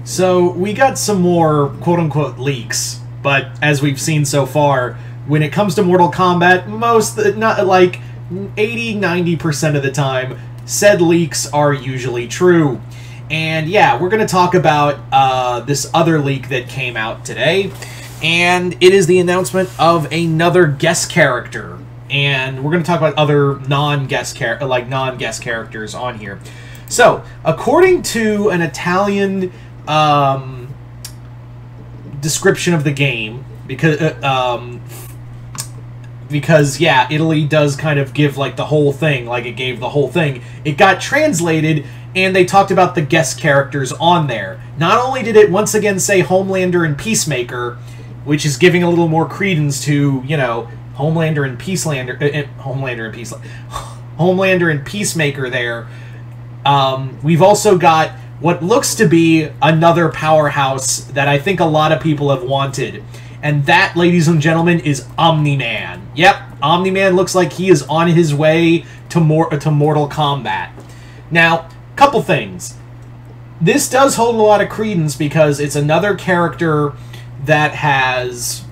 So we got some more quote-unquote leaks, but as we've seen so far, when it comes to Mortal Kombat, not like 80-90% of the time, said leaks are usually true. And yeah, we're going to talk about this other leak that came out today, and it is the announcement of another guest character. And we're going to talk about other non-guest characters on here. So, according to an Italian description of the game, because yeah, Italy does kind of give like the whole thing, like it gave the whole thing. It got translated, and they talked about the guest characters on there. Not only did it once again say Homelander and Peacemaker, which is giving a little more credence to, you know, Homelander and Peacemaker there. We've also got what looks to be another powerhouse that I think a lot of people have wanted. And that, ladies and gentlemen, is Omni-Man. Yep, Omni-Man looks like he is on his way to Mortal Kombat. Now, couple things. This does hold a lot of credence because it's another character that has...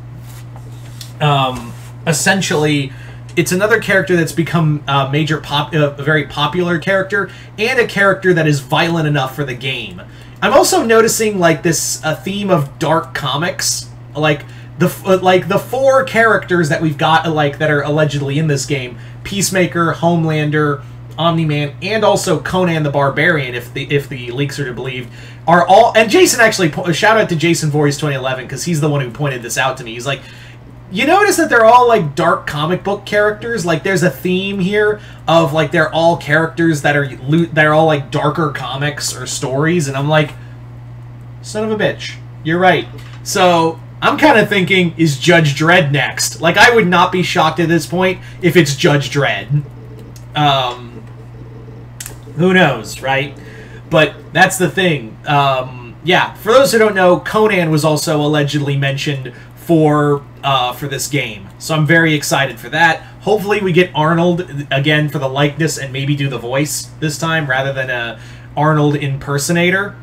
essentially, it's another character that's become a very popular character, and a character that is violent enough for the game. I'm also noticing like this theme of dark comics, like the four characters that we've got that are allegedly in this game: Peacemaker, Homelander, Omni-Man, and also Conan the Barbarian, if the leaks are to be believed, are all. And Jason actually, shout out to Jason Voorhees 2011 because he's the one who pointed this out to me. He's like, you notice that they're all, like, dark comic book characters? Like, there's a theme here of, like, they're all characters that are all, like, darker comics or stories, and I'm like, son of a bitch. You're right. So, I'm kind of thinking, is Judge Dredd next? Like, I would not be shocked at this point if it's Judge Dredd. Who knows, right? But that's the thing. Yeah, for those who don't know, Conan was also allegedly mentioned for this game. So I'm very excited for that. Hopefully we get Arnold again for the likeness and maybe do the voice this time rather than a Arnold impersonator.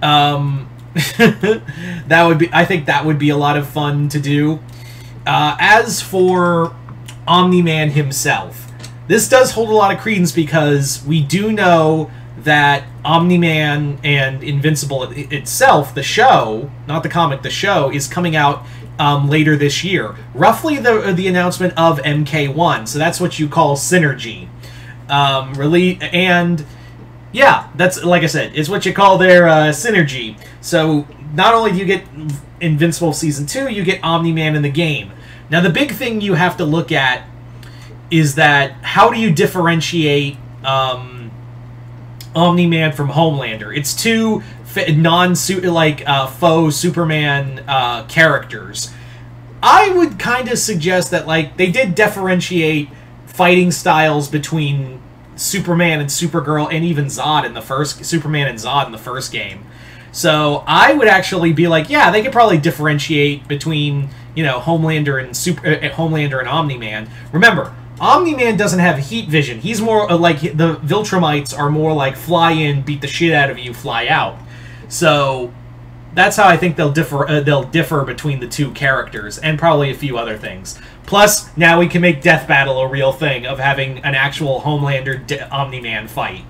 I think that would be a lot of fun to do. As for Omni-Man himself, this does hold a lot of credence because we do know that Omni-Man and Invincible itself, the show, not the comic, the show, is coming out later this year. Roughly the announcement of MK1, so that's what you call synergy. And yeah, that's, like I said, it's what you call their synergy. So not only do you get Invincible Season 2, you get Omni-Man in the game. Now the big thing you have to look at is that how do you differentiate Omni-Man from Homelander? It's two faux Superman characters. I would kind of suggest that, like, they did differentiate fighting styles between Superman and Supergirl and even Zod in the first Superman and Zod in the first game. So I would actually be like, yeah, they could probably differentiate between, you know, Homelander and Omni-Man. Remember, Omni-Man doesn't have heat vision. He's more like the Viltrumites are more like fly in, beat the shit out of you, fly out. So that's how I think they'll differ between the two characters, and probably a few other things. Plus, now we can make Death Battle a real thing of having an actual Homelander Omni-Man fight.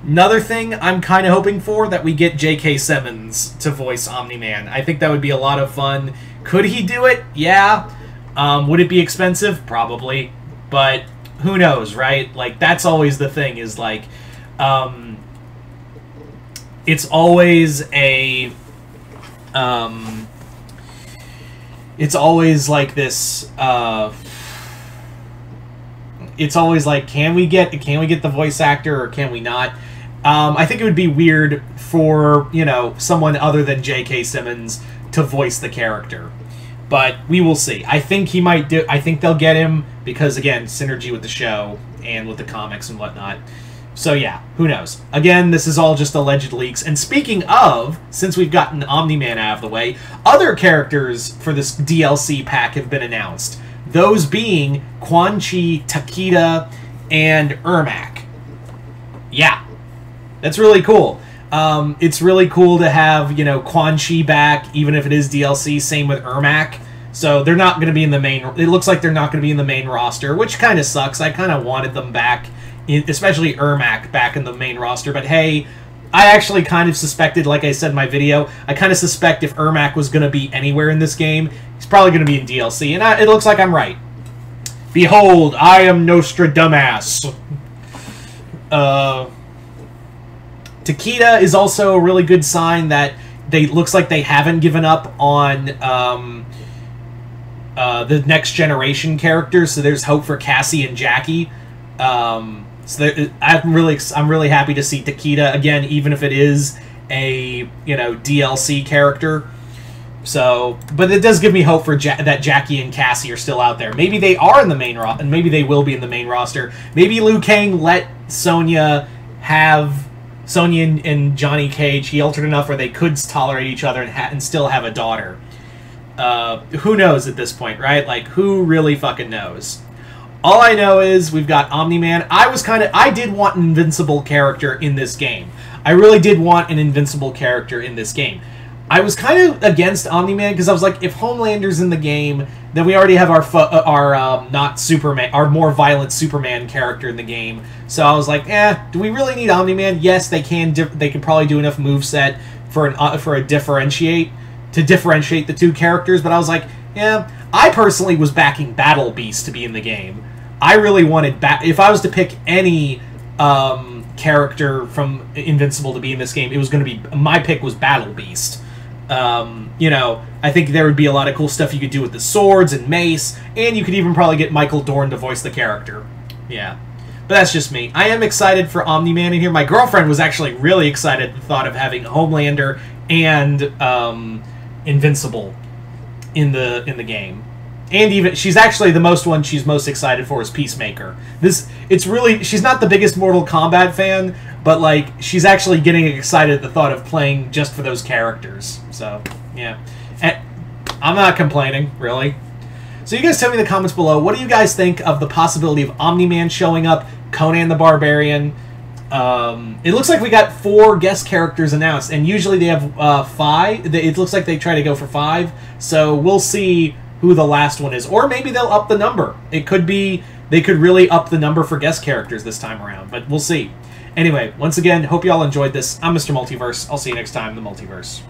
Another thing I'm kind of hoping for, that we get J.K. Simmons to voice Omni-Man. I think that would be a lot of fun. Could he do it? Yeah. Would it be expensive? Probably. But who knows, right? Like, that's always the thing, is like, it's always a, it's always like this, it's always like, can we get the voice actor or can we not? I think it would be weird for, you know, someone other than J.K. Simmons to voice the character. But we will see. I think he might do. I think they'll get him because, again, synergy with the show and with the comics and whatnot. So yeah, who knows? Again, this is all just alleged leaks. And speaking of, since we've gotten Omni-Man out of the way, other characters for this DLC pack have been announced. Those being Quan Chi, Takeda, and Ermac. Yeah, that's really cool. It's really cool to have, you know, Quan Chi back, even if it is DLC. Same with Ermac. So they're not going to be in the main... It looks like they're not going to be in the main roster, which kind of sucks. I kind of wanted them back, especially Ermac back in the main roster. But hey, I actually kind of suspected, like I said in my video, I kind of suspect if Ermac was going to be anywhere in this game, he's probably going to be in DLC. And it looks like I'm right. Behold, I am Nostradamus. Takeda is also a really good sign that looks like they haven't given up on the next generation characters. So there's hope for Cassie and Jackie. I'm really happy to see Takeda again, even if it is a, you know, DLC character. So, but it does give me hope for that Jackie and Cassie are still out there. Maybe they are in the main roster, and maybe they will be in the main roster. Maybe Liu Kang let Sonya and Johnny Cage. He altered enough where they could tolerate each other and still have a daughter. Who knows at this point, right? Like, who really fucking knows? All I know is we've got Omni-Man. I did want an invincible character in this game. I really did want an invincible character in this game. I was kind of against Omni-Man because I was like, if Homelander's in the game, then we already have our not Superman, our more violent Superman character in the game. So I was like, do we really need Omni-Man? Yes, they can probably do enough moveset for a differentiate the two characters. But I was like, I personally was backing Battle Beast to be in the game. I really wanted if I was to pick any character from Invincible to be in this game, it was going to be, my pick was Battle Beast. You know, I think there would be a lot of cool stuff you could do with the swords and mace, and you could even probably get Michael Dorn to voice the character. Yeah. But that's just me. I am excited for Omni-Man in here. My girlfriend was actually really excited at the thought of having Homelander and Invincible in the game. And even she's actually the one she's most excited for is Peacemaker. She's not the biggest Mortal Kombat fan, but like she's actually getting excited at the thought of playing just for those characters. So yeah, and I'm not complaining really. So you guys tell me in the comments below, what do you guys think of the possibility of Omni-Man showing up, Conan the Barbarian? It looks like we got 4 guest characters announced, and usually they have 5. It looks like they try to go for 5, so we'll see who the last one is. Or maybe they'll up the number. It could be they could really up the number for guest characters this time around, but we'll see. Anyway, once again, hope you all enjoyed this. I'm Mr. Multiverse. I'll see you next time in the Multiverse.